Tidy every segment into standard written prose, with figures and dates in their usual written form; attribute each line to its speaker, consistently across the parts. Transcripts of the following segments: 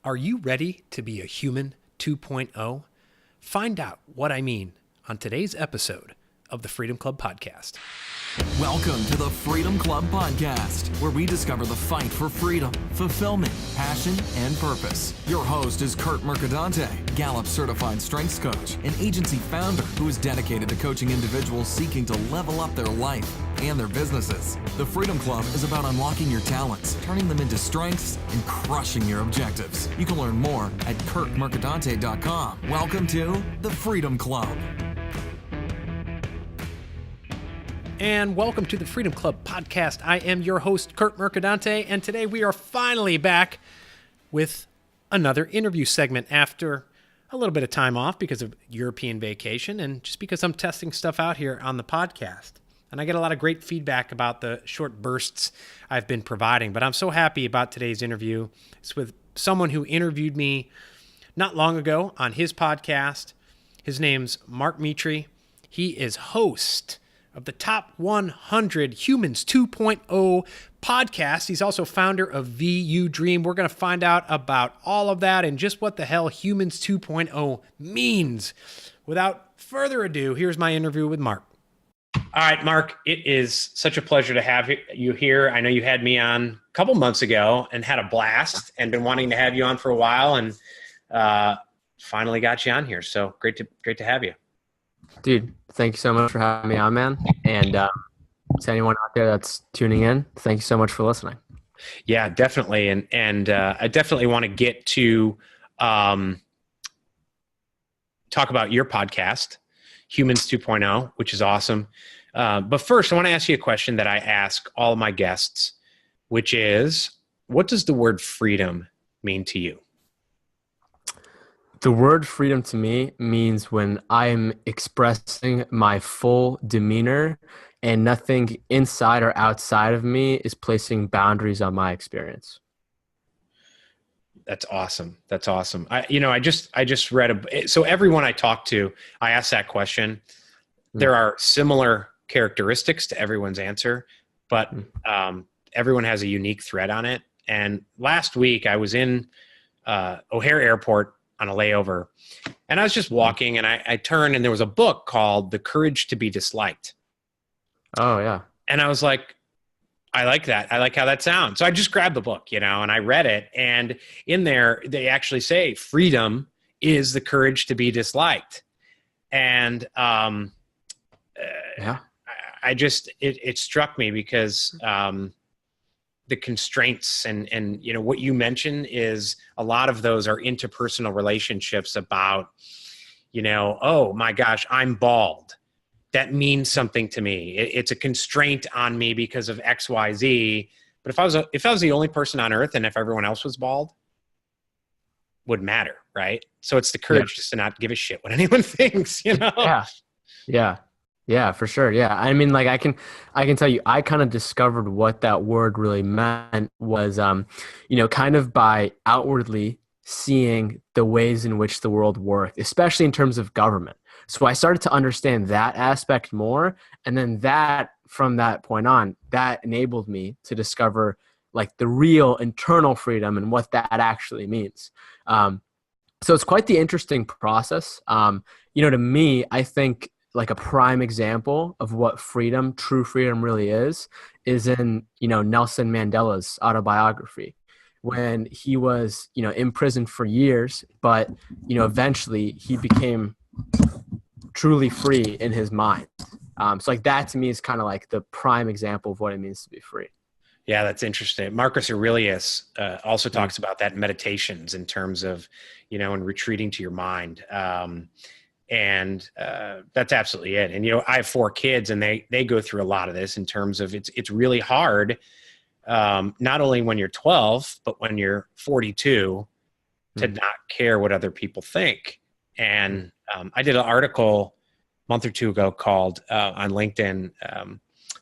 Speaker 1: Are you ready to be a human 2.0? Find out what I mean on today's episode of the Freedom Club Podcast.
Speaker 2: Welcome to the Freedom Club Podcast, where we discover the fight for freedom, fulfillment, passion, and purpose. Your host is Curt Mercadante, Gallup certified strengths coach, and agency founder who is dedicated to coaching individuals seeking to level up their life and their businesses. The Freedom Club is about unlocking your talents, turning them into strengths, and crushing your objectives. You can learn more at curtmercadante.com. Welcome to the Freedom Club.
Speaker 1: And welcome to the Freedom Club Podcast. I am your host, Curt Mercadante, and today we are finally back with another interview segment after a little bit of time off because of European vacation and just because I'm testing stuff out here on the podcast. And I get a lot of great feedback about the short bursts I've been providing, but I'm so happy about today's interview. It's with someone who interviewed me not long ago on his podcast. His name's Mark Metry. He is host of the Top 100 Humans 2.0 podcast. He's also founder of VU Dream. We're going to find out about all of that and just what the hell Humans 2.0 means. Without further ado, here's my interview with Mark. All right, Mark, it is such a pleasure to have you here. I know you had me on a couple months ago and had a blast and been wanting to have you on for a while, and finally got you on here. So great to have you.
Speaker 3: Dude, thank you so much for having me on, man. And to anyone out there that's tuning in, thank you so much for listening.
Speaker 1: Yeah, definitely. And I definitely want to get to talk about your podcast, Humans 2.0, which is awesome. But first, I want to ask you a question that I ask all of my guests, which is, what does the word freedom mean to you?
Speaker 3: The word freedom to me means when I'm expressing my full demeanor and nothing inside or outside of me is placing boundaries on my experience.
Speaker 1: That's awesome. That's awesome. I just read so everyone I talk to, I ask that question. There are similar characteristics to everyone's answer, but everyone has a unique thread on it. And last week I was in O'Hare Airport on a layover, and I was just walking, and I turned, and there was a book called The Courage to be Disliked.
Speaker 3: Oh, yeah.
Speaker 1: And I was like, I like that. I like how that sounds. So I just grabbed the book, and I read it, and in there, they actually say freedom is the courage to be disliked. And
Speaker 3: Yeah.
Speaker 1: it struck me because the constraints and what you mentioned is a lot of those are interpersonal relationships about, oh my gosh, I'm bald. That means something to me. It's a constraint on me because of X, Y, Z. But if I was the only person on earth and if everyone else was bald, wouldn't matter, right? So it's the courage just to not give a shit what anyone thinks,
Speaker 3: Yeah. Yeah. Yeah, for sure. Yeah. I mean, like I can tell you, I kind of discovered what that word really meant was, kind of by outwardly seeing the ways in which the world worked, especially in terms of government. So I started to understand that aspect more. And then from that point on, that enabled me to discover like the real internal freedom and what that actually means. So it's quite the interesting process. To me, I think, like a prime example of what true freedom really is in, Nelson Mandela's autobiography, when he was, in prison for years, but, eventually he became truly free in his mind. So like that to me is kind of like the prime example of what it means to be free.
Speaker 1: Yeah, that's interesting. Marcus Aurelius also talks about that in Meditations in terms of, and retreating to your mind. And that's absolutely it. And, I have 4 kids and they go through a lot of this in terms of it's really hard, not only when you're 12, but when you're 42 to not care what other people think. And I did an article a month or two ago called on LinkedIn,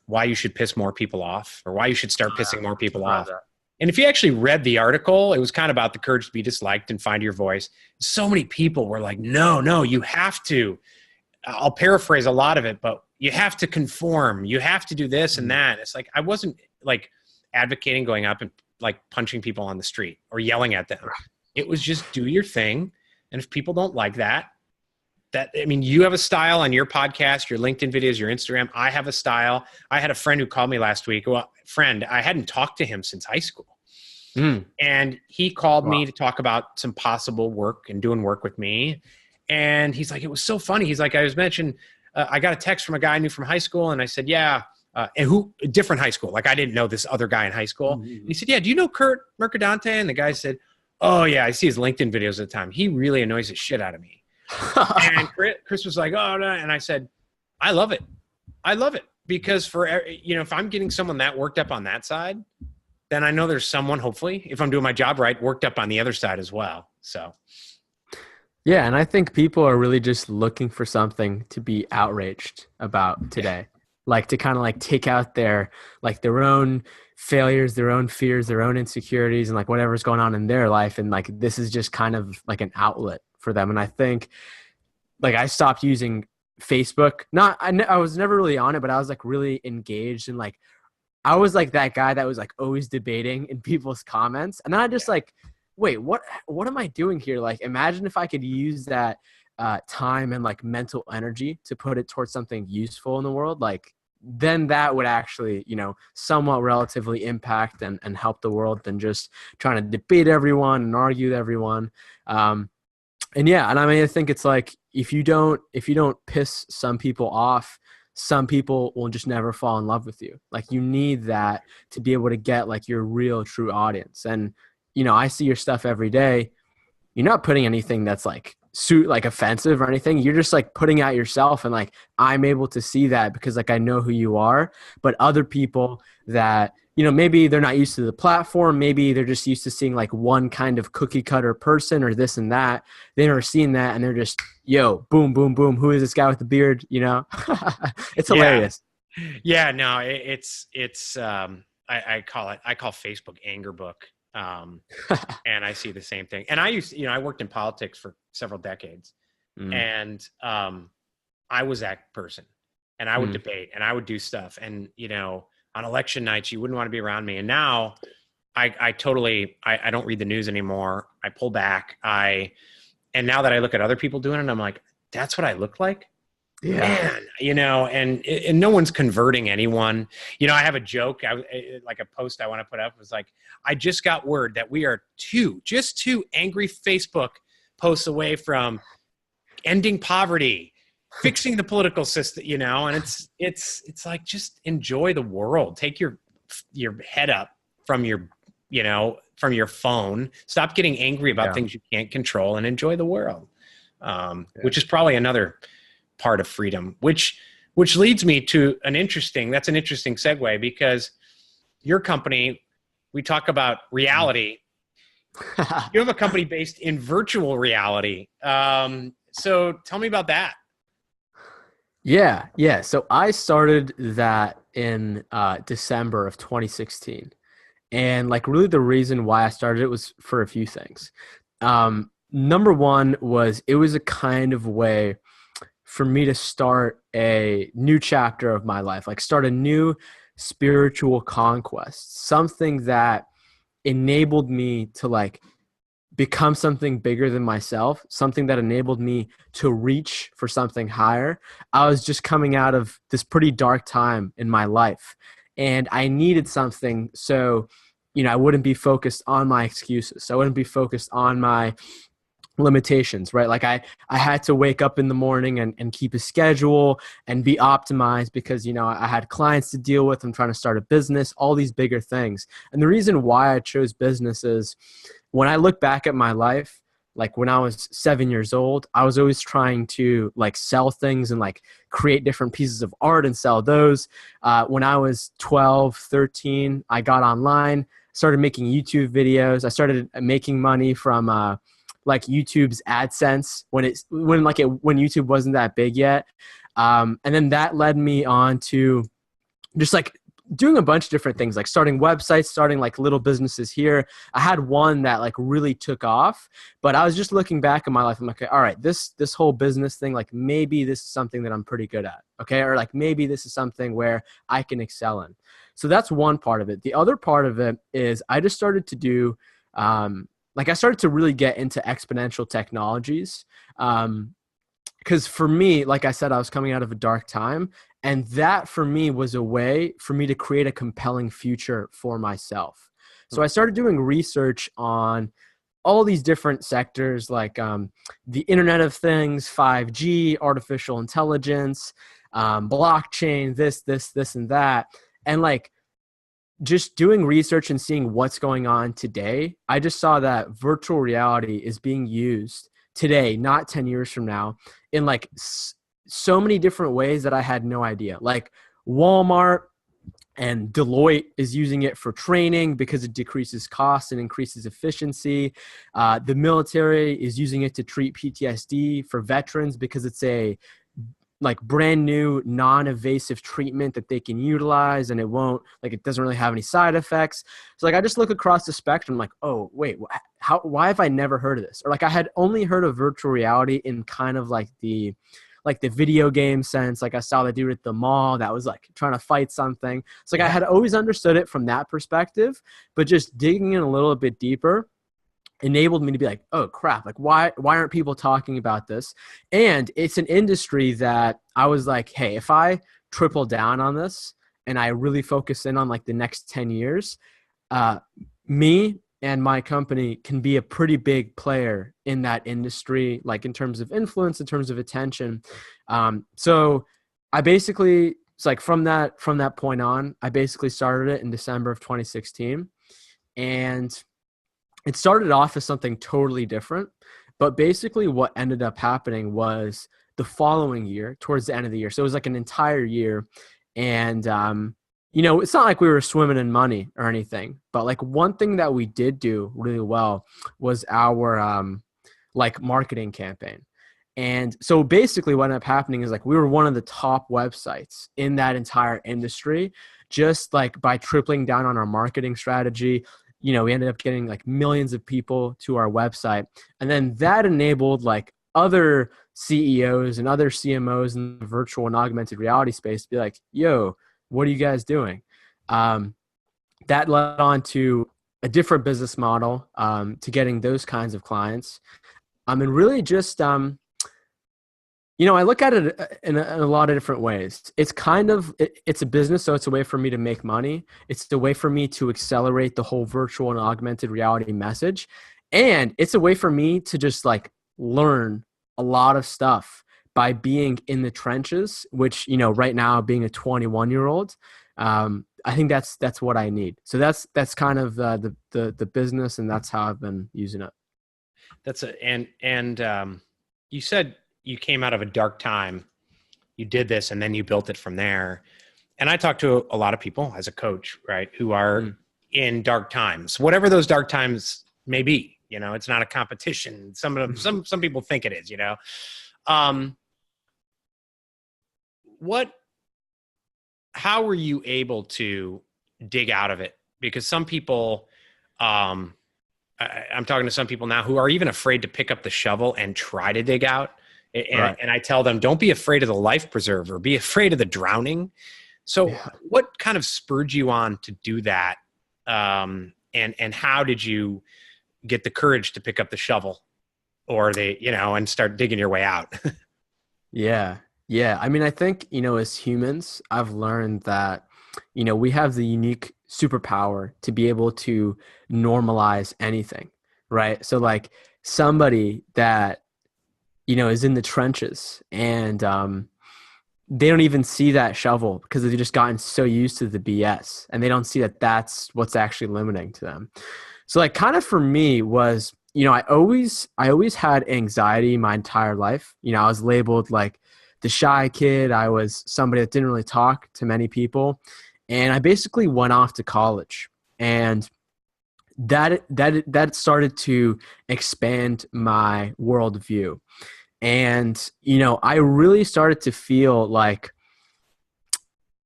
Speaker 1: why you should piss more people off or why you should start pissing more people off. And if you actually read the article, it was kind of about the courage to be disliked and find your voice. So many people were like, no, you have to. I'll paraphrase a lot of it, but you have to conform. You have to do this and that. It's like, I wasn't like advocating going up and like punching people on the street or yelling at them. It was just do your thing. And if people don't like that, you have a style on your podcast, your LinkedIn videos, your Instagram. I have a style. I had a friend who called me last week. Well, I hadn't talked to him since high school. And he called me to talk about some possible work and doing work with me. And he's like, it was so funny. He's like, I was mentioned, I got a text from a guy I knew from high school. And I said, yeah. And different high school. Like I didn't know this other guy in high school. And he said, yeah, do you know Curt Mercadante? And the guy said, oh yeah, I see his LinkedIn videos at the time. He really annoys the shit out of me. And Chris was like, oh no. And I said, I love it. I love it because if I'm getting someone that worked up on that side, then I know there's someone, hopefully, if I'm doing my job right, worked up on the other side as well. So.
Speaker 3: Yeah. And I think people are really just looking for something to be outraged about today. Like to kind of like take out their own failures, their own fears, their own insecurities, and like whatever's going on in their life. And like, this is just kind of like an outlet for them. And I think like I stopped using Facebook. I was never really on it, but I was like really engaged and like, I was like that guy that was like always debating in people's comments. And then I just like, wait, what am I doing here? Like, imagine if I could use that time and like mental energy to put it towards something useful in the world. Like, then that would actually, somewhat relatively impact and help the world than just trying to debate everyone and argue with everyone. And I think it's like, if you don't piss some people off, some people will just never fall in love with you. Like you need that to be able to get like your real true audience. And, I see your stuff every day. You're not putting anything that's like offensive or anything. You're just like putting out yourself. And like, I'm able to see that because like, I know who you are, but other people that, maybe they're not used to the platform. Maybe they're just used to seeing like one kind of cookie cutter person or this and that. They've never seen that. And they're just, yo, boom, boom, boom. Who is this guy with the beard? It's hilarious.
Speaker 1: Yeah, no, I call Facebook anger book. And I see the same thing. And I worked in politics for several decades and I was that person and I would debate and I would do stuff. And, on election nights, you wouldn't want to be around me. And now I don't read the news anymore. I pull back. And now that I look at other people doing it, I'm like, that's what I look like. Yeah. Man, and no one's converting anyone. I have a joke, like a post I want to put up was like, I just got word that we are just two angry Facebook posts away from ending poverty, fixing the political system, and it's like, just enjoy the world. Take your head up from your phone. Stop getting angry about things you can't control and enjoy the world. Which is probably another part of freedom, which leads me to that's an interesting segue because your company, we talk about reality. You have a company based in virtual reality. So tell me about that.
Speaker 3: Yeah. So I started that in December of 2016. And like really the reason why I started it was for a few things. Number one was it was a kind of way for me to start a new chapter of my life, like start a new spiritual conquest, something that enabled me to like become something bigger than myself, something that enabled me to reach for something higher. I was just coming out of this pretty dark time in my life and I needed something so, I wouldn't be focused on my excuses. So I wouldn't be focused on my limitations, right? Like I had to wake up in the morning and keep a schedule and be optimized because, I had clients to deal with. I'm trying to start a business, all these bigger things. And the reason why I chose business is when I look back at my life, like when I was 7 years old, I was always trying to like sell things and like create different pieces of art and sell those. When I was 12, 13, I got online, started making YouTube videos. I started making money from like YouTube's AdSense when YouTube wasn't that big yet. And then that led me on to just like doing a bunch of different things, like starting websites, starting like little businesses here. I had one that like really took off, but I was just looking back at my life. I'm like, okay, all right, this whole business thing, like maybe this is something that I'm pretty good at. Okay. Or like maybe this is something where I can excel in. So that's one part of it. The other part of it is I just started to do like I started to really get into exponential technologies. Because for me, like I said, I was coming out of a dark time, and that for me was a way for me to create a compelling future for myself. So I started doing research on all these different sectors, like the Internet of Things, 5G, artificial intelligence, blockchain, this, and that. And like just doing research and seeing what's going on today, I just saw that virtual reality is being used today, not 10 years from now, in like so many different ways that I had no idea. Like Walmart and Deloitte is using it for training because it decreases costs and increases efficiency. The military is using it to treat PTSD for veterans because it's a like brand new non-invasive treatment that they can utilize, and it doesn't really have any side effects. So like I just look across the spectrum like, oh wait, why have I never heard of this? Or like I had only heard of virtual reality in kind of like the video game sense. Like I saw the dude at the mall that was like trying to fight something. It's like I had always understood it from that perspective, but just digging in a little bit deeper enabled me to be like, oh crap, like why aren't people talking about this? And it's an industry that I was like, hey, if I triple down on this and I really focus in on like the next 10 years, me and my company can be a pretty big player in that industry, like in terms of influence, in terms of attention. So I basically, it's like from that point on, I basically started it in December of 2016. And it started off as something totally different, but basically what ended up happening was the following year, towards the end of the year. So it was like an entire year. And, it's not like we were swimming in money or anything, but like one thing that we did do really well was our like marketing campaign. And so basically what ended up happening is like we were one of the top websites in that entire industry, just like by tripling down on our marketing strategy. We ended up getting like millions of people to our website. And then that enabled like other CEOs and other CMOs in the virtual and augmented reality space to be like, yo, what are you guys doing? That led on to a different business model, to getting those kinds of clients. And really just, I look at it in a lot of different ways. It's it's a business, so it's a way for me to make money. It's a way for me to accelerate the whole virtual and augmented reality message. And it's a way for me to just like learn a lot of stuff by being in the trenches, which, right now being a 21-year-old, I think that's what I need. So that's kind of the business, and that's how I've been using it.
Speaker 1: You said you came out of a dark time, you did this, and then you built it from there. And I talk to a lot of people as a coach, right, who are in dark times, whatever those dark times may be. It's not a competition. Some people think it is. How were you able to dig out of it? Because some people, I'm talking to some people now who are even afraid to pick up the shovel and try to dig out. And I tell them, don't be afraid of the life preserver, be afraid of the drowning. So what kind of spurred you on to do that? And how did you get the courage to pick up the shovel and start digging your way out?
Speaker 3: Yeah. I mean, I think, as humans, I've learned that, we have the unique superpower to be able to normalize anything, right? So like somebody that, is in the trenches and they don't even see that shovel because they've just gotten so used to the BS, and they don't see that that's what's actually limiting to them. So like kind of for me was, I always had anxiety my entire life. I was labeled like the shy kid. I was somebody that didn't really talk to many people. And I basically went off to college, and that started to expand my worldview. And, I really started to feel like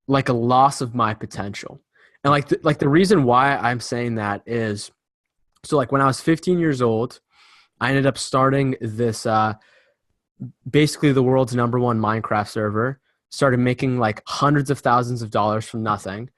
Speaker 3: a loss of my potential. And like the reason why I'm saying that is, so like when I was 15 years old, I ended up starting this, basically the world's #1 Minecraft server, started making like hundreds of thousands of dollars from nothing.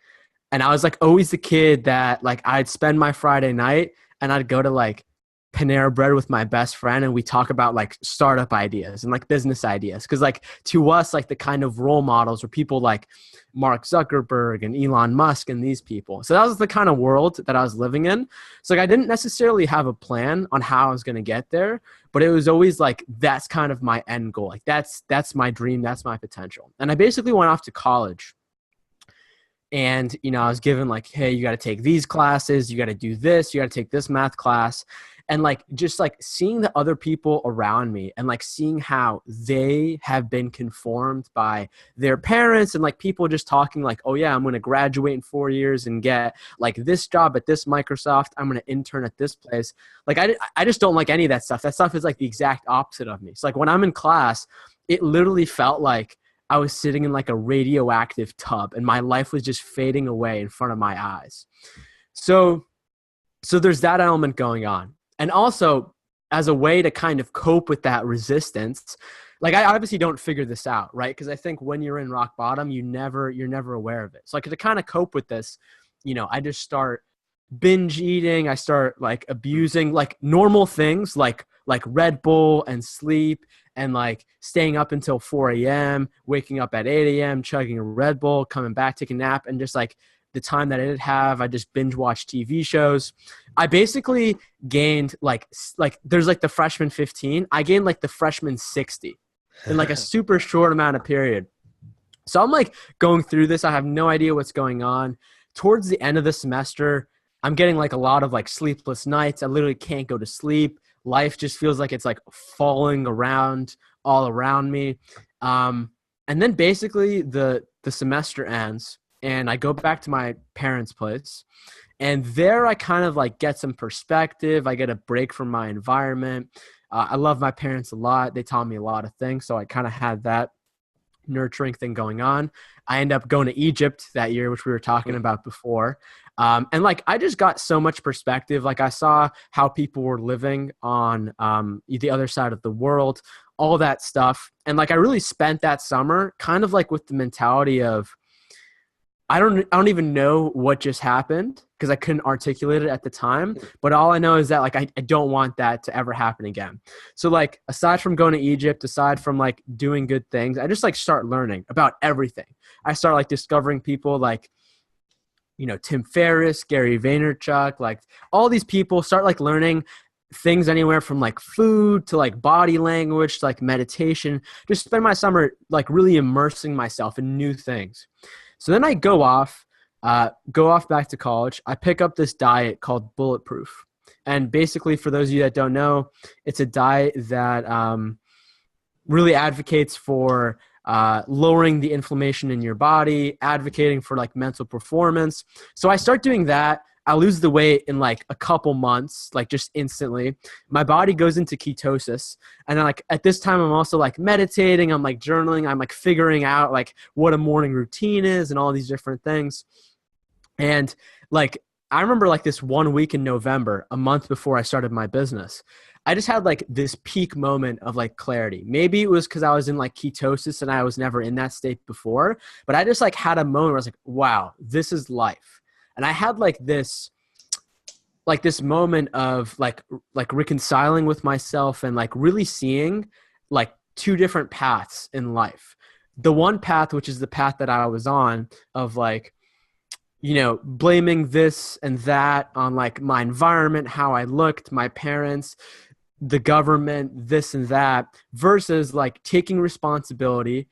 Speaker 3: And I was like always the kid that like I'd spend my Friday night and I'd go to like Panera Bread with my best friend, and we talk about like startup ideas and like business ideas. Cause like to us, like the kind of role models were people like Mark Zuckerberg and Elon Musk and these people. So that was the kind of world that I was living in. So like I didn't necessarily have a plan on how I was going to get there, but it was always like, that's kind of my end goal. Like that's my dream. That's my potential. And I basically went off to college. And, you know, I was given like, hey, you got to take these classes, you got to do this, you got to take this math class. And like, just like seeing the other people around me and like seeing how they have been conformed by their parents and like people just talking like, oh yeah, I'm going to graduate in 4 years and get like this job at this Microsoft. I'm going to intern at this place. Like, I just don't like any of that stuff. That stuff is like the exact opposite of me. So like when I'm in class, it literally felt like I was sitting in like a radioactive tub and my life was just fading away in front of my eyes. So there's that element going on. And also as a way to kind of cope with that resistance, like I obviously don't figure this out, right? Because I think when you're in rock bottom, you're never aware of it. So like to kind of cope with this, you know, I just start binge eating. I start like abusing like normal things like Red Bull and sleep and like staying up until 4 a.m., waking up at 8 a.m., chugging a Red Bull, coming back, taking a nap, and just like the time that I did have, I just binge watch TV shows. I basically gained like there's like the freshman 15. I gained like the freshman 60 in like a super short amount of period. So I'm like going through this. I have no idea what's going on. Towards the end of the semester, I'm getting like a lot of like sleepless nights. I literally can't go to sleep. Life just feels like it's like falling around all around me. And then basically the semester ends and I go back to my parents' place. And there I kind of like get some perspective. I get a break from my environment. I love my parents a lot. They taught me a lot of things. So I kind of had that nurturing thing going on. I end up going to Egypt that year, which we were talking about before. And like, I just got so much perspective. Like I saw how people were living on the other side of the world, all that stuff. And like, I really spent that summer kind of like with the mentality of, I don't even know what just happened because I couldn't articulate it at the time. But all I know is that like, I don't want that to ever happen again. So like, aside from going to Egypt, aside from like doing good things, I just like start learning about everything. I start like discovering people like, you know, Tim Ferriss, Gary Vaynerchuk, like all these people, start like learning things anywhere from like food to like body language to like meditation. Just spend my summer like really immersing myself in new things. So then I go off back to college. I pick up this diet called Bulletproof. And basically, for those of you that don't know, it's a diet that really advocates for lowering the inflammation in your body, advocating for like mental performance. So I start doing that. I lose the weight in like a couple months, like just instantly. My body goes into ketosis. And then like at this time, I'm also like meditating, I'm like journaling, I'm like figuring out like what a morning routine is and all these different things. And like, I remember like this 1 week in November, a month before I started my business, I just had like this peak moment of like clarity. Maybe it was because I was in like ketosis and I was never in that state before, but I just like had a moment where I was like, wow, this is life. And I had like this moment of like reconciling with myself and like really seeing like two different paths in life. The one path, which is the path that I was on of like, you know, blaming this and that on like my environment, how I looked, my parents, the government, this and that, versus like taking responsibility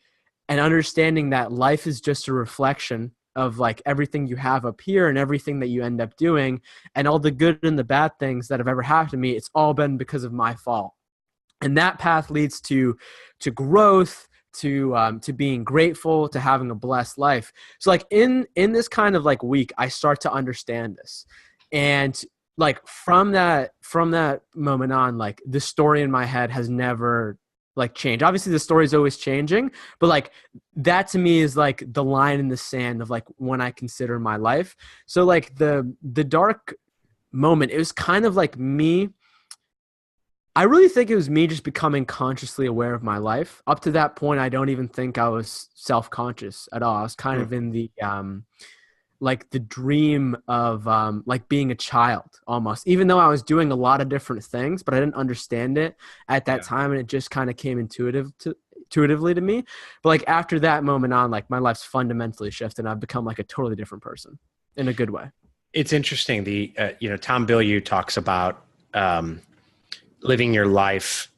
Speaker 3: and understanding that life is just a reflection of like everything you have up here and everything that you end up doing and all the good and the bad things that have ever happened to me. It's all been because of my fault. And that path leads to growth, to being grateful, to having a blessed life. So like in this kind of like week, I start to understand this. And like from that moment on, like the story in my head has never like changed. Obviously the story is always changing, but like that to me is like the line in the sand of like when I consider my life. So like the dark moment, it was kind of like me. I really think it was me just becoming consciously aware of my life. Up to that point, I don't even think I was self-conscious at all. I was kind of in the like the dream of like being a child almost, even though I was doing a lot of different things, but I didn't understand it at that time. And it just kind of came intuitively to me. But like after that moment on, like my life's fundamentally shifted and I've become like a totally different person in a good way.
Speaker 1: It's interesting. Tom Bilyeu talks about living your life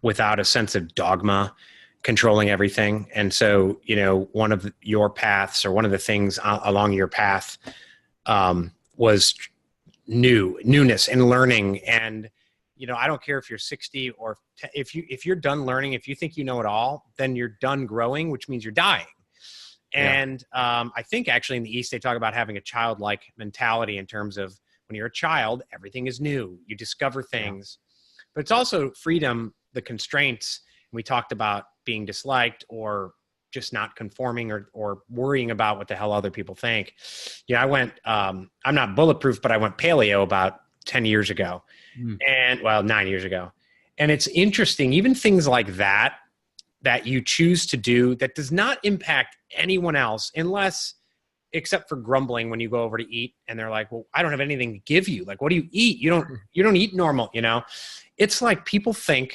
Speaker 1: without a sense of dogma controlling everything. And so, one of your paths or one of the things along your path was newness and learning. And, I don't care if you're 60 or if you're done learning, if you think you know it all, then you're done growing, which means you're dying. And I think actually in the East, they talk about having a childlike mentality in terms of when you're a child, everything is new. You discover things, but it's also freedom, the constraints. We talked about being disliked or just not conforming or worrying about what the hell other people think. I went, I'm not bulletproof, but I went paleo about 10 years ago 9 years ago. And it's interesting, even things like that you choose to do that does not impact anyone else except for grumbling when you go over to eat and they're like, well, I don't have anything to give you. Like, what do you eat? You don't eat normal, It's like people feel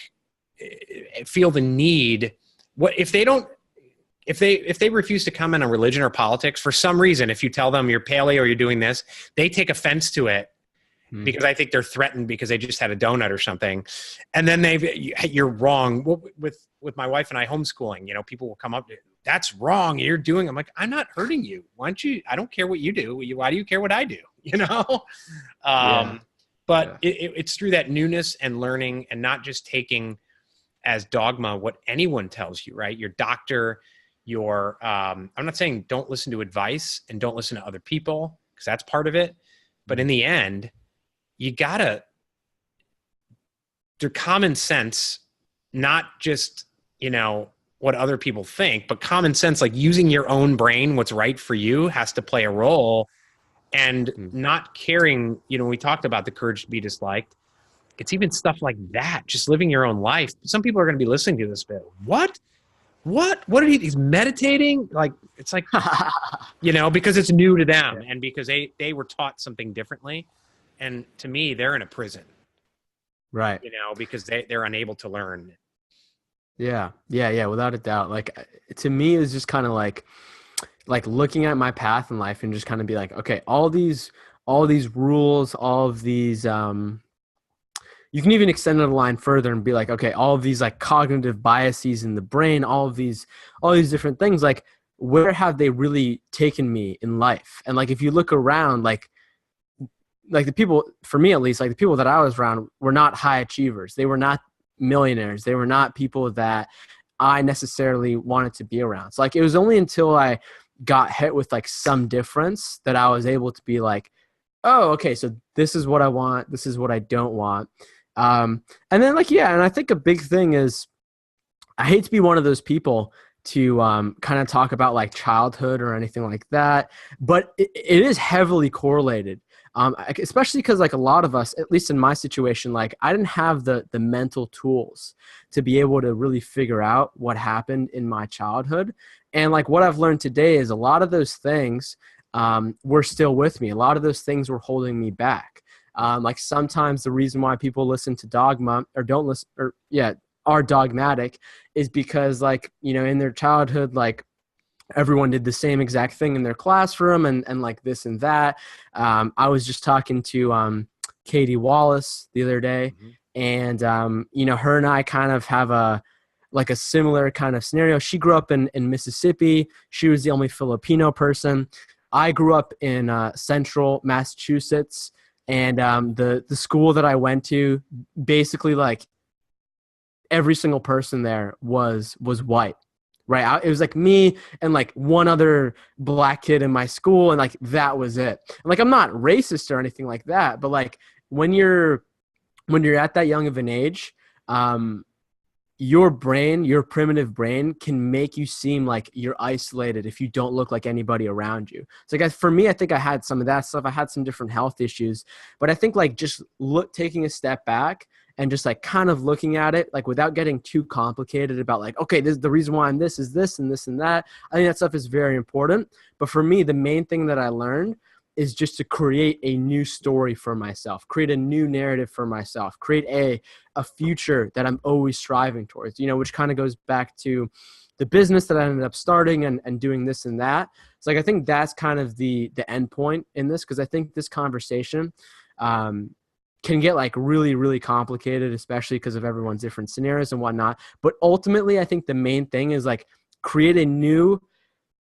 Speaker 1: the need. If they refuse to comment on religion or politics for some reason, if you tell them you're paleo or you're doing this, they take offense to it because I think they're threatened because they just had a donut or something. And then you're wrong. With my wife and I homeschooling, people will come up to, that's wrong. You're doing, I'm like, I'm not hurting you. Why don't you, I don't care what you do. Why do you care what I do? But it's through that newness and learning and not just taking as dogma what anyone tells you, right? Your doctor, I'm not saying don't listen to advice and don't listen to other people because that's part of it. But in the end, you gotta, through common sense, not just, what other people think, but common sense, like using your own brain, what's right for you has to play a role. And not caring, we talked about the courage to be disliked. It's even stuff like that, just living your own life. Some people are going to be listening to this bit. What did he's meditating? Like, it's like, because it's new to them and because they were taught something differently. And to me, they're in a prison.
Speaker 3: Right.
Speaker 1: Because they're unable to learn.
Speaker 3: Yeah. Without a doubt. Like, to me, it's just kind of like looking at my path in life and just kind of be like, okay, all these rules, all of these, you can even extend it a line further and be like, okay, all of these like cognitive biases in the brain, all these different things, like where have they really taken me in life? And like, if you look around, like the people, for me at least, like the people that I was around were not high achievers. They were not millionaires. They were not people that I necessarily wanted to be around. So like, it was only until I got hit with like some difference that I was able to be like, oh, okay, so this is what I want. This is what I don't want. And then like, and I think a big thing is I hate to be one of those people to kind of talk about like childhood or anything like that, but it is heavily correlated. Especially because like a lot of us, at least in my situation, like I didn't have the mental tools to be able to really figure out what happened in my childhood. And like what I've learned today is a lot of those things were still with me. A lot of those things were holding me back. Like sometimes the reason why people listen to dogma or don't listen are dogmatic is because like, in their childhood, like everyone did the same exact thing in their classroom and like this and that. I was just talking to Katie Wallace the other day and, her and I kind of have a similar kind of scenario. She grew up in Mississippi. She was the only Filipino person. I grew up in central Massachusetts. And the school that I went to, basically like every single person there was white, right? It was like me and like one other black kid in my school, and like that was it. And like I'm not racist or anything like that, but like when you're at that young of an age, your brain, your primitive brain can make you seem like you're isolated if you don't look like anybody around you. So guys, for me, I think I had some of that stuff. I had some different health issues, but I think like just taking a step back and just like kind of looking at it, like without getting too complicated about like, okay, this the reason why I'm this is this and this and that. I think that stuff is very important. But for me, the main thing that I learned is just to create a new story for myself, create a new narrative for myself, create a future that I'm always striving towards, which kind of goes back to the business that I ended up starting and doing this and that. It's like, I think that's kind of the end point in this, because I think this conversation can get like really, really complicated, especially because of everyone's different scenarios and whatnot. But ultimately, I think the main thing is like create a new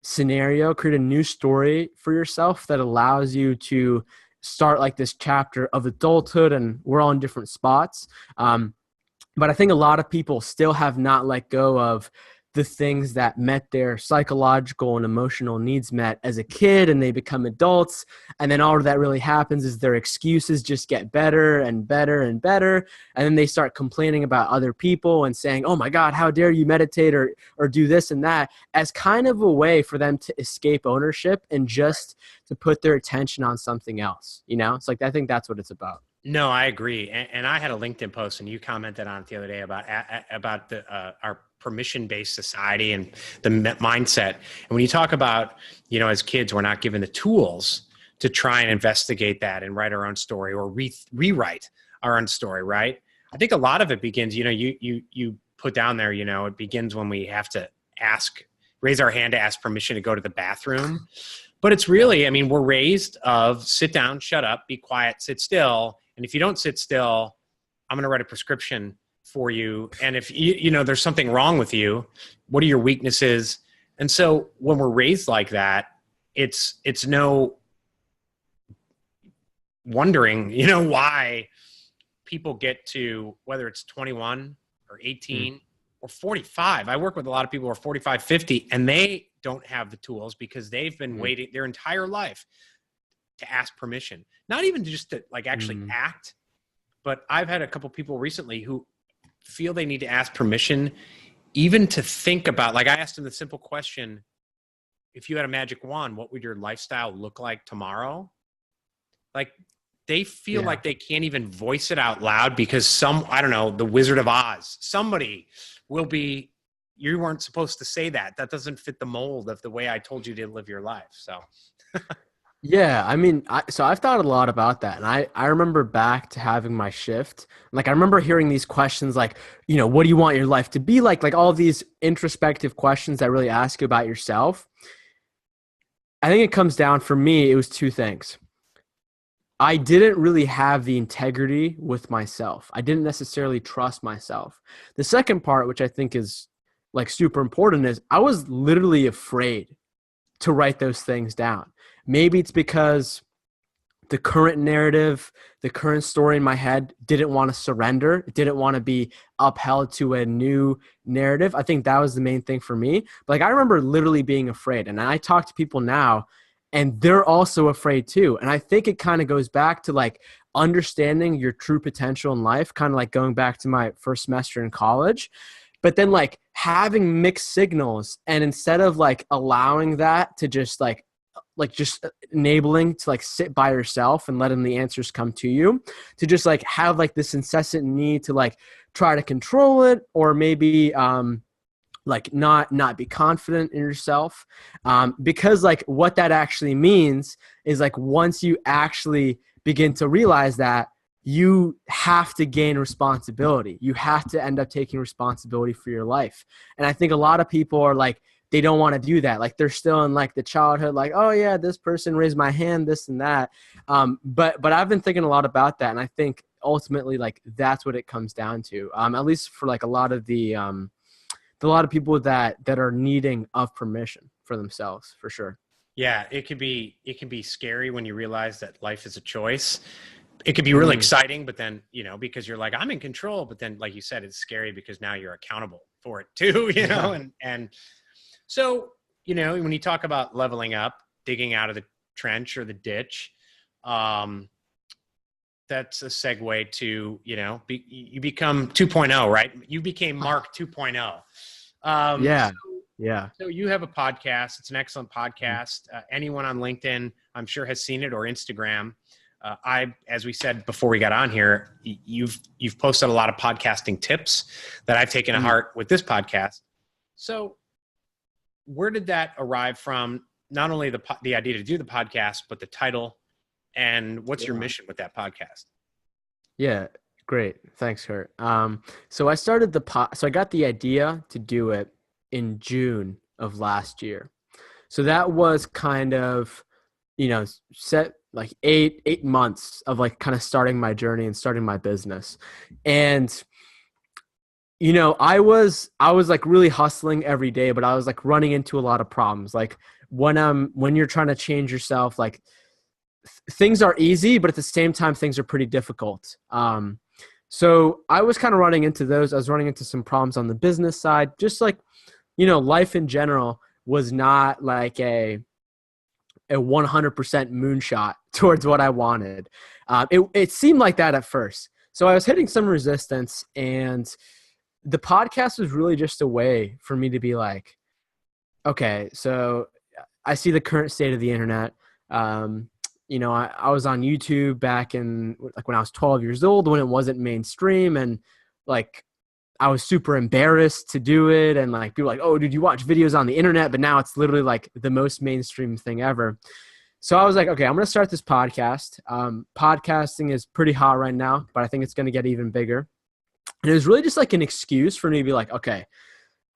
Speaker 3: scenario, create a new story for yourself that allows you to start like this chapter of adulthood, and we're all in different spots. But I think a lot of people still have not let go of the things that met their psychological and emotional needs met as a kid, and they become adults. And then all that really happens is their excuses just get better and better and better. And then they start complaining about other people and saying, oh my God, how dare you meditate or do this and that, as kind of a way for them to escape ownership and just to put their attention on something else. It's like, I think that's what it's about.
Speaker 1: No, I agree. And I had a LinkedIn post, and you commented on it the other day about our permission-based society and the mindset. And when you talk about, as kids, we're not given the tools to try and investigate that and write our own story or rewrite our own story, right? I think a lot of it begins, you put down there, it begins when we have to raise our hand to ask permission to go to the bathroom. But it's really, we're raised of sit down, shut up, be quiet, sit still. And if you don't sit still, I'm going to write a prescription for you. And if there's something wrong with you, what are your weaknesses? And so when we're raised like that, it's no wondering, why people get to, whether it's 21 or 18 or 45. I work with a lot of people who are 45, 50, and they don't have the tools because they've been waiting their entire life to ask permission. Not even just to like actually act, but I've had a couple people recently who feel they need to ask permission even to think about, like I asked them the simple question, if you had a magic wand, what would your lifestyle look like tomorrow? Like they feel like they can't even voice it out loud because I don't know, the Wizard of Oz, somebody will be, you weren't supposed to say that. That doesn't fit the mold of the way I told you to live your life. So
Speaker 3: yeah, so I've thought a lot about that. And I remember back to having my shift. Like, I remember hearing these questions like, what do you want your life to be like? Like all these introspective questions that really ask you about yourself. I think it comes down, for me, it was two things. I didn't really have the integrity with myself. I didn't necessarily trust myself. The second part, which I think is like super important, is I was literally afraid to write those things down. Maybe it's because the current narrative, the current story in my head didn't want to surrender. It didn't want to be upheld to a new narrative. I think that was the main thing for me. But like, I remember literally being afraid. And I talk to people now and they're also afraid too. And I think it kind of goes back to like understanding your true potential in life, kind of like going back to my first semester in college. But then like having mixed signals, and instead of like allowing that to just like just enabling to like sit by yourself and letting the answers come to you, to just like have like this incessant need to like try to control it, or maybe like not be confident in yourself. Because like what that actually means is like once you actually begin to realize that, you have to gain responsibility. You have to end up taking responsibility for your life. And I think a lot of people are like, they don't want to do that. Like they're still in like the childhood, like, oh yeah, this person raised my hand, this and that. But I've been thinking a lot about that. And I think ultimately like that's what it comes down to. At least for like a lot of people that are needing of permission for themselves, for sure.
Speaker 1: Yeah, it can be scary when you realize that life is a choice. It could be really exciting, but then, because you're like, I'm in control, but then like you said, it's scary because now you're accountable for it too, and so, when you talk about leveling up, digging out of the trench or the ditch, that's a segue to, you become 2.0, right? You became Mark 2.0.
Speaker 3: Yeah. Yeah.
Speaker 1: So you have a podcast. It's an excellent podcast. Anyone on LinkedIn, I'm sure, has seen it, or Instagram. As we said before we got on here, you've posted a lot of podcasting tips that I've taken to heart with this podcast. So where did that arrive from? Not only the idea to do the podcast, but the title, and what's your mission with that podcast?
Speaker 3: Yeah. Great. Thanks, Curt. So I started so I got the idea to do it in June of last year. So that was kind of, set like 8 months of like kind of starting my journey and starting my business. And, I was like really hustling every day, but I was like running into a lot of problems. Like when you're trying to change yourself, like things are easy, but at the same time, things are pretty difficult. So I was kind of running into those. I was running into some problems on the business side, just like, life in general was not like a 100% moonshot towards what I wanted. It seemed like that at first. So I was hitting some resistance, and the podcast was really just a way for me to be like, okay, so I see the current state of the internet. I was on YouTube back in like when I was 12 years old, when it wasn't mainstream, and like I was super embarrassed to do it. And like people were like, oh, dude, you watch videos on the internet, but now it's literally like the most mainstream thing ever. So I was like, okay, I'm going to start this podcast. Podcasting is pretty hot right now, but I think it's going to get even bigger. And it was really just like an excuse for me to be like, okay,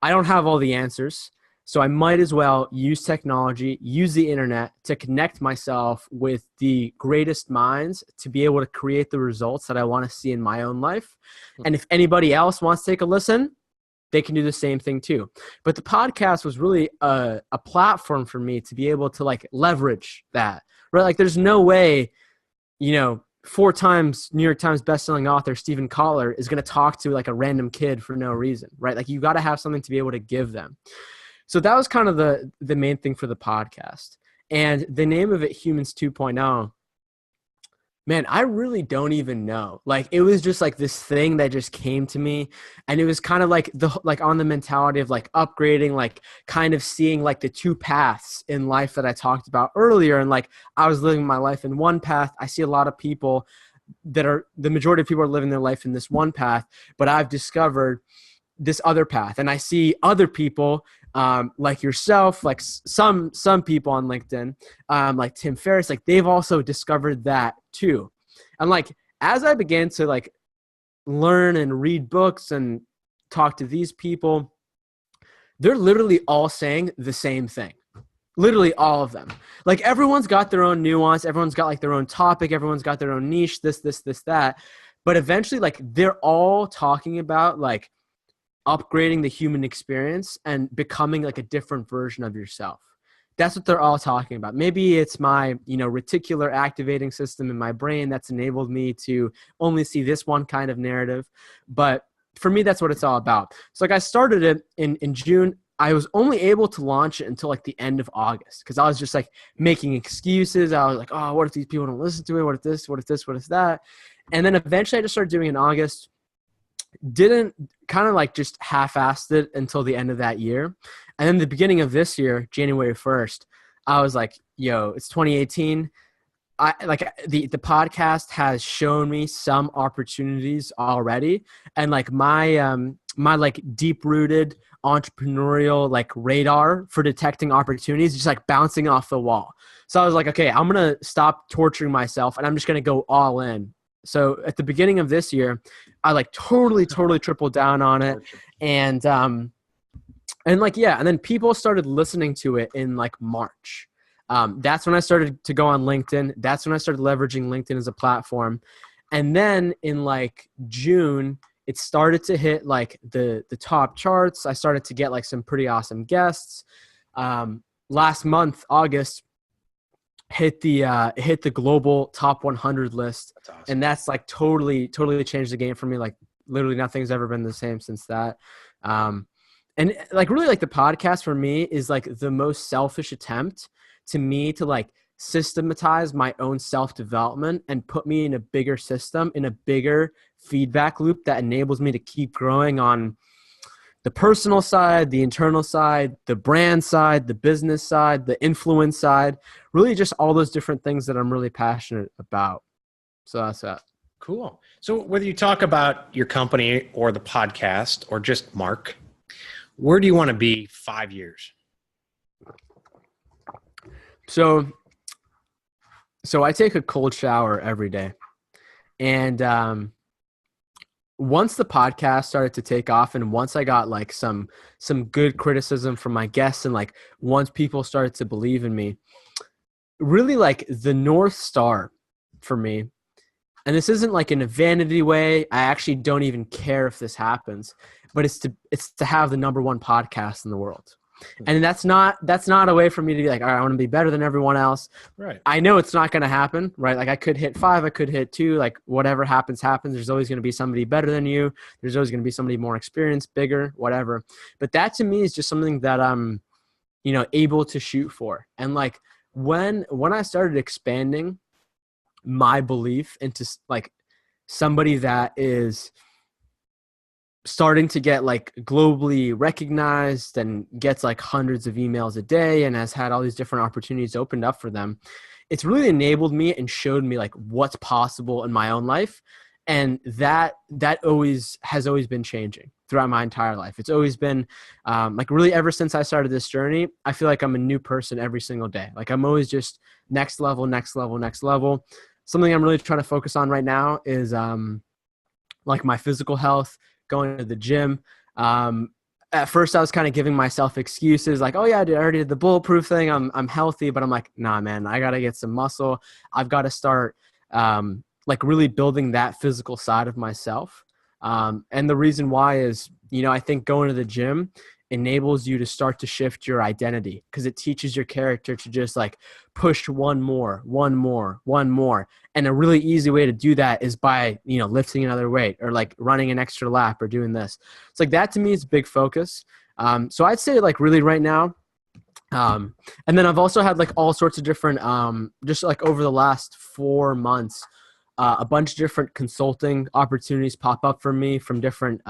Speaker 3: I don't have all the answers, so I might as well use technology, use the internet to connect myself with the greatest minds to be able to create the results that I want to see in my own life. And if anybody else wants to take a listen, they can do the same thing too. But the podcast was really a platform for me to be able to like leverage that, right? Like there's no way, 4 times New York Times bestselling author Stephen Kotler is going to talk to like a random kid for no reason, right? Like you got to have something to be able to give them. So that was kind of the main thing for the podcast. And the name of it, Humans 2.0, man, I really don't even know. Like it was just like this thing that just came to me, and it was kind of like on the mentality of like upgrading, like kind of seeing like the 2 paths in life that I talked about earlier. And like I was living my life in one path. I see a lot of people the majority of people are living their life in this one path, but I've discovered this other path, and I see other people like yourself, like some people on LinkedIn, like Tim Ferriss, like they've also discovered that too. And like, as I began to like learn and read books and talk to these people, they're literally all saying the same thing. Literally all of them. Like everyone's got their own nuance. Everyone's got like their own topic. Everyone's got their own niche, this, that. But eventually like they're all talking about like upgrading the human experience and becoming like a different version of yourself. That's what they're all talking about. Maybe it's my, reticular activating system in my brain that's enabled me to only see this one kind of narrative. But for me, that's what it's all about. So like I started it in June. I was only able to launch it until like the end of August because I was just like making excuses. I was like, oh, what if these people don't listen to it? What if this? What if this? What if that? And then eventually I just started doing it in August. Didn't kind of like just half-assed it until the end of that year. And then the beginning of this year, January 1st, I was like, yo, it's 2018. I like the podcast has shown me some opportunities already. And like my like deep-rooted entrepreneurial like radar for detecting opportunities is just like bouncing off the wall. So I was like, okay, I'm going to stop torturing myself and I'm just going to go all in. So at the beginning of this year, I like totally tripled down on it. And like, yeah. And then people started listening to it in like March. That's when I started to go on LinkedIn. That's when I started leveraging LinkedIn as a platform. And then in like June, it started to hit like the top charts. I started to get like some pretty awesome guests. Last month, August, hit the global top 100 list. That's awesome. And that's like totally changed the game for me. Like literally nothing's ever been the same since that. And like really like the podcast for me is like the most selfish attempt to me to like systematize my own self-development and put me in a bigger system, in a bigger feedback loop that enables me to keep growing on the personal side, the internal side, the brand side, the business side, the influence side, really just all those different things that I'm really passionate about. So that's that.
Speaker 1: Cool. So whether you talk about your company or the podcast or just Mark, where do you want to be 5 years?
Speaker 3: So I take a cold shower every day. And once the podcast started to take off, and once I got like some good criticism from my guests, and like once people started to believe in me, really like the North Star for me, and this isn't like in a vanity way, I actually don't even care if this happens, but it's to have the #1 podcast in the world. And that's not a way for me to be like, all right, I want to be better than everyone else.
Speaker 1: Right.
Speaker 3: I know it's not going to happen, right? Like I could hit 5, I could hit 2, like whatever happens. There's always going to be somebody better than you. There's always going to be somebody more experienced, bigger, whatever. But that to me is just something that I'm, able to shoot for. And like when I started expanding my belief into like somebody that is starting to get like globally recognized and gets like hundreds of emails a day and has had all these different opportunities opened up for them, it's really enabled me and showed me like what's possible in my own life. And that has always been changing throughout my entire life. It's always been like really ever since I started this journey, I feel like I'm a new person every single day. Like I'm always just next level, next level, next level. Something I'm really trying to focus on right now is like my physical health, going to the gym. At first I was kind of giving myself excuses like, oh yeah, I already did the bulletproof thing. I'm healthy, but I'm like, nah, man, I got to get some muscle. I've got to start like really building that physical side of myself. And the reason why is, I think going to the gym enables you to start to shift your identity because it teaches your character to just like push one more. And a really easy way to do that is by, lifting another weight or like running an extra lap or doing this. It's like that to me is a big focus. So I'd say like really right now. And then I've also had like all sorts of different, just like over the last 4 months, a bunch of different consulting opportunities pop up for me from different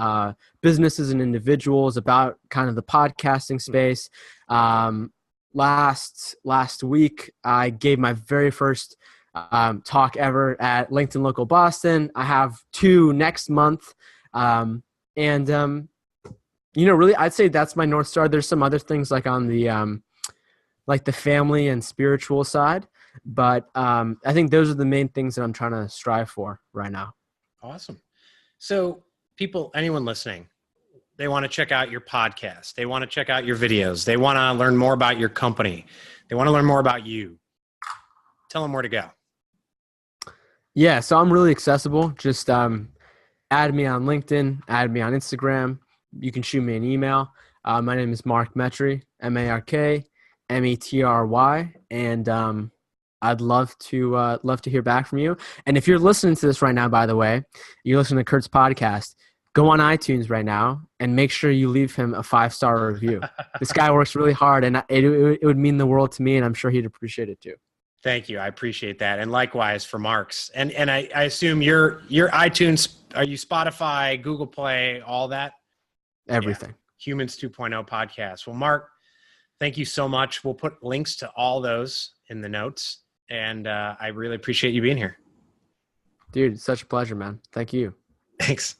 Speaker 3: businesses and individuals about kind of the podcasting space. Last week, I gave my very first talk ever at LinkedIn Local Boston. I have 2 next month. Really, I'd say that's my North Star. There's some other things like on the like the family and spiritual side. But I think those are the main things that I'm trying to strive for right now.
Speaker 1: Awesome. So anyone listening, they want to check out your podcast. They want to check out your videos. They want to learn more about your company. They want to learn more about you. Tell them where to go.
Speaker 3: Yeah, so I'm really accessible. Just add me on LinkedIn, add me on Instagram. You can shoot me an email. My name is Mark Metry, MarkMetry. And I'd love to hear back from you. And if you're listening to this right now, by the way, you're listening to Curt's podcast, go on iTunes right now and make sure you leave him a 5-star review. This guy works really hard, and it would mean the world to me, and I'm sure he'd appreciate it too.
Speaker 1: Thank you. I appreciate that. And likewise for Mark's. And I assume your iTunes, are you Spotify, Google Play, all that?
Speaker 3: Everything.
Speaker 1: Yeah. Humans 2.0 podcast. Well, Mark, thank you so much. We'll put links to all those in the notes. And I really appreciate you being here.
Speaker 3: Dude, it's such a pleasure, man. Thank you.
Speaker 1: Thanks.